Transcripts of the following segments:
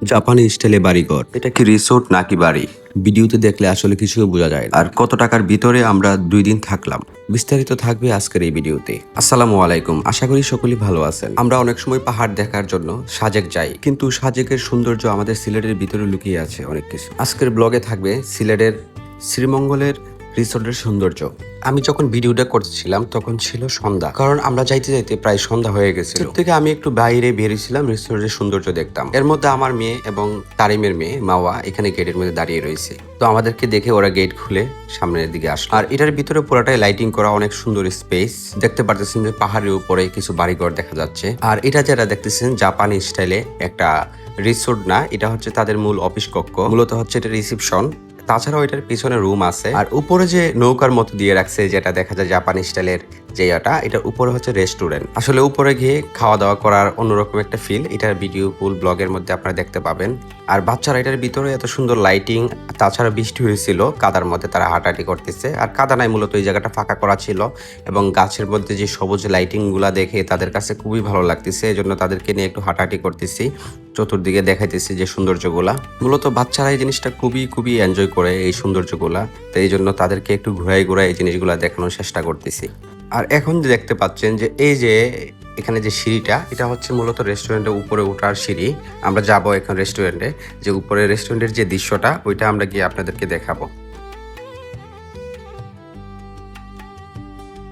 জাপানি স্টাইলে বাড়িঘর। এটা কি রিসোর্ট নাকি বাড়ি? ভিডিওতে দেখলে আসলে কিছুই বোঝা যায় না। আর কত টাকার ভিতরে আমরা 2 দিন থাকলাম? বিস্তারিত থাকবে আজকের এই ভিডিওতে। আসসালামু আলাইকুম, আশা করি সকলেই ভালো আছেন। আমরা অনেক সময় পাহাড় দেখার জন্য সাজেক যাই, কিন্তু সাজেকের সৌন্দর্য আমাদের সিলেটের ভিতরে লুকিয়ে আছে অনেক কিছু। আজকের ব্লগে থাকবে সিলেটের শ্রীমঙ্গলের রিসোর্টের সৌন্দর্য। আমি যখন ভিডিওটা করছিলাম তখন ছিল সন্ধ্যা, কারণ আমরা যাইতে যাইতে প্রায় সন্ধ্যা হয়ে গেছিল। থেকে আমি একটু বাইরে বেরিয়েছিলাম রিসোর্টের সৌন্দর্য দেখতাম। এর মধ্যে আমার মেয়ে এবং তারিমের মেয়ে মাওয়া এখানে গেটের মধ্যে দাঁড়িয়ে রয়েছে। তো আমাদেরকে দেখে ওরা গেট খুলে সামনের দিকে আসলো। আর এটার ভিতরে পুরোটাই লাইটিং করা, অনেক সুন্দর স্পেস। দেখতে পারতেছেন যে পাহাড়ের উপরে কিছু বাড়িঘর দেখা যাচ্ছে। আর এটা যারা দেখতেছেন জাপানি স্টাইলে একটা রিসোর্ট না, এটা হচ্ছে তাদের মূল অফিস কক্ষ। মূলত হচ্ছে এটা রিসেপশন। তাছাড়াও এটার পিছনে রুম আছে। আর উপরে যে নৌকার মতো দিয়ে রাখছে, যেটা দেখা যায় জাপানি স্টাইলের যে এটার উপরে হচ্ছে রেস্টুরেন্ট। আসলে উপরে গিয়ে খাওয়া দাওয়া করার অন্যরকম একটা ফিল। এটার ভিডিও ফুল ব্লগের মধ্যে আপনারা দেখতে পাবেন। আর বাচ্চারা এটার ভিতরে এত সুন্দর লাইটিং, তাছাড়া বৃষ্টি হয়েছিল, কাদার মধ্যে তারা হাঁটাহাঁটি করতেছে। আর কাদা নাই, মূলত এই জায়গাটা ফাঁকা করা ছিল এবং গাছের মধ্যে যে সবুজ লাইটিং গুলা দেখে তাদের কাছে খুবই ভালো লাগতেছে। এই জন্য তাদেরকে নিয়ে একটু হাঁটাহাঁটি করতেছি, চতুর্দিকে দেখাইতেছি যে সৌন্দর্যগুলা। মূলত বাচ্চারা এই জিনিসটা খুবই এনজয় করে, এই সৌন্দর্যগুলা। তো এই জন্য তাদেরকে একটু ঘুরাই এই জিনিসগুলা দেখানোর চেষ্টা করতেছি। আর এখন যে দেখতে পাচ্ছেন যে এই যে এখানে যে সিঁড়িটা, এটা হচ্ছে মূলত রেস্টুরেন্টের উপরে ওঠার সিঁড়ি। আমরা যাবো এখন রেস্টুরেন্টে, যে উপরে রেস্টুরেন্টের যে দৃশ্যটা ওইটা আমরা গিয়ে আপনাদেরকে দেখাবো।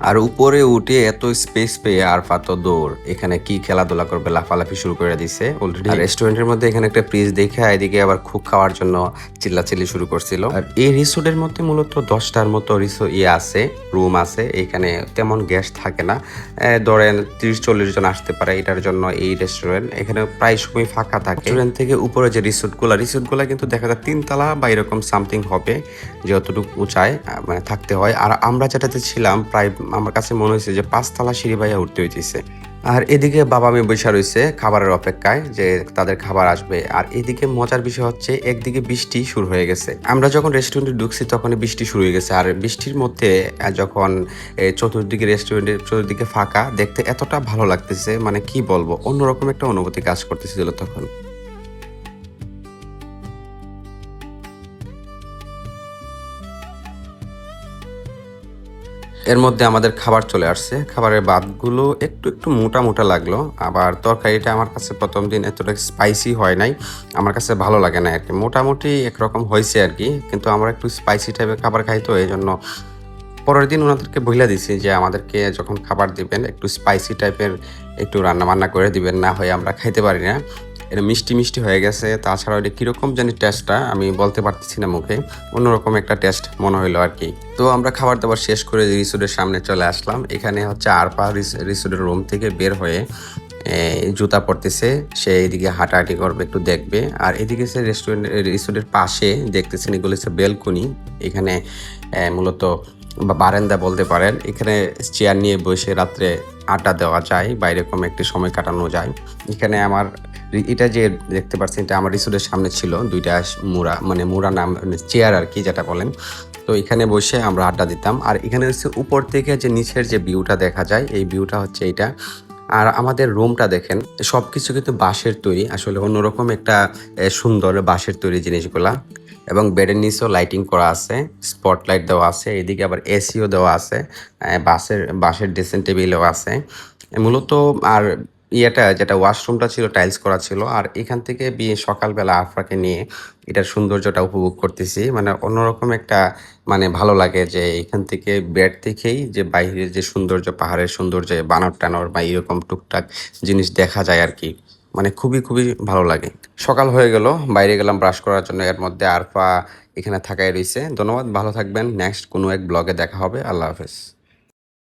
আর উপরে উঠে এত স্পেস পেয়ে আর পাতো দৌড়, এখানে কি খেলাধুলা করবে, লাফালাফি শুরু করে দিছে অলরেডি। রেস্টুরেন্টের মধ্যে এখানে একটা ফ্রিজ দেখে এদিকে আবার খুব খাওয়ার জন্য চিল্লাচিল্লি শুরু করছিল। আর এই রিসোর্টের মধ্যে মূলত 10টার মতো আছে, রুম আছে। এখানে তেমন গ্যাস থাকে না, ধরেন 30-40 জন আসতে পারে। এটার জন্য এই রেস্টুরেন্ট এখানে প্রায় সময় ফাঁকা থাকে। রেস্টুরেন্ট থেকে উপরে যে রিসোর্টগুলা কিন্তু দেখা যায় 3 তলা বা এরকম সামথিং হবে, যতটুকু উঁচায় মানে থাকতে হয়। আর আমরা যেটাতে ছিলাম প্রায় আমার কাছে মনে হয়েছে যে 5 তলা সিঁড়ি বাইয়া উঠতে হইতেছে। আর এদিকে বাবা মেয়ে বসে রয়েছে খাবারের অপেক্ষায়, যে তাদের খাবার আসবে। আর এদিকে মজার বিষয় হচ্ছে একদিকে বৃষ্টি শুরু হয়ে গেছে। আমরা যখন রেস্টুরেন্টে ঢুকছি তখনই বৃষ্টি শুরু হয়ে গেছে। আর বৃষ্টির মধ্যে যখন চতুর্দিকে রেস্টুরেন্টের চতুর্দিকে ফাঁকা, দেখতে এতটা ভালো লাগতেছে, মানে কি বলবো, অন্যরকম একটা অনুভূতি কাজ করতেছিল তখন। এর মধ্যে আমাদের খাবার চলে আসছে। খাবারের ভাতগুলো একটু মোটা মোটা লাগলো। আবার তরকারিটা আমার কাছে প্রথম দিন এতটা স্পাইসি হয় নাই, আমার কাছে ভালো লাগে না আর কি। মোটামুটি একরকম হয়েছে আর কি, কিন্তু আমরা একটু স্পাইসি টাইপের খাবার খাই, তো এই জন্য পরের দিন ওনাদেরকে বইলা দিছি যে আমাদেরকে যখন খাবার দিবেন একটু স্পাইসি টাইপের একটু রান্না বান্না করে দিবেন, না হয় আমরা খাইতে পারি না। এটা মিষ্টি হয়ে গেছে। তাছাড়া এটা কীরকম জানি টেস্টটা আমি বলতে পারতেছি না মুখে, অন্যরকম একটা টেস্ট মনে হইলো আর কি। তো আমরা খাবার দাবার শেষ করে রিসোর্টের সামনে চলে আসলাম। এখানে হচ্ছে আরপা রিসোর্টের রুম থেকে বের হয়ে জুতা পরতেছে, সে এইদিকে হাঁটাহাঁটি করবে, একটু দেখবে। আর এদিকে সে রিসোর্টের পাশে দেখতেছেন এগুলো হচ্ছে বেলকনি। এখানে মূলত বা বারান্দা বলতে পারেন। এখানে চেয়ার নিয়ে বসে রাত্রে আড্ডা দেওয়া যায় বা এরকম একটি সময় কাটানো যায়। এখানে আমার এটা যে দেখতে পাচ্ছেন, এটা আমার রিসোর্টের সামনে ছিল 2টা মুড়া নাম চেয়ার আর কি, যেটা বলেন। তো এখানে বসে আমরা আড্ডা দিতাম। আর এখানে হচ্ছে উপর থেকে যে নিচের যে ভিউটা দেখা যায়, এই ভিউটা হচ্ছে এইটা। আর আমাদের রুমটা দেখেন, সবকিছু কিন্তু বাঁশের তৈরি, আসলে অন্যরকম একটা সুন্দর বাঁশের তৈরি জিনিসগুলা। এবং বেডের নিচেও লাইটিং করা আছে, স্পটলাইট দেওয়া আছে, এদিকে আবার এসিও দেওয়া আছে, বাঁশের ড্রেসিং টেবিলও আছে মূলত। আর যেটা ওয়াশরুমটা ছিল টাইলস করা ছিল। আর এখান থেকে সকালবেলা আফরাকে নিয়ে এটার সৌন্দর্যটা উপভোগ করতেছি, মানে অন্যরকম একটা মানে ভালো লাগে যে এখান থেকে বেড থেকেই যে বাইরের যে সৌন্দর্য, পাহাড়ের সৌন্দর্য, বানর টানর বা এরকম টুকটাক জিনিস দেখা যায় আর কি। মানে খুবই ভালো লাগে। সকাল হয়ে গেল, বাইরে গেলাম ব্রাশ করার জন্য। এর মধ্যে আরফা এখানে থাকাই রয়েছে। ধন্যবাদ, ভালো থাকবেন। নেক্সট কোনো এক ব্লগে দেখা হবে। আল্লাহ হাফেজ।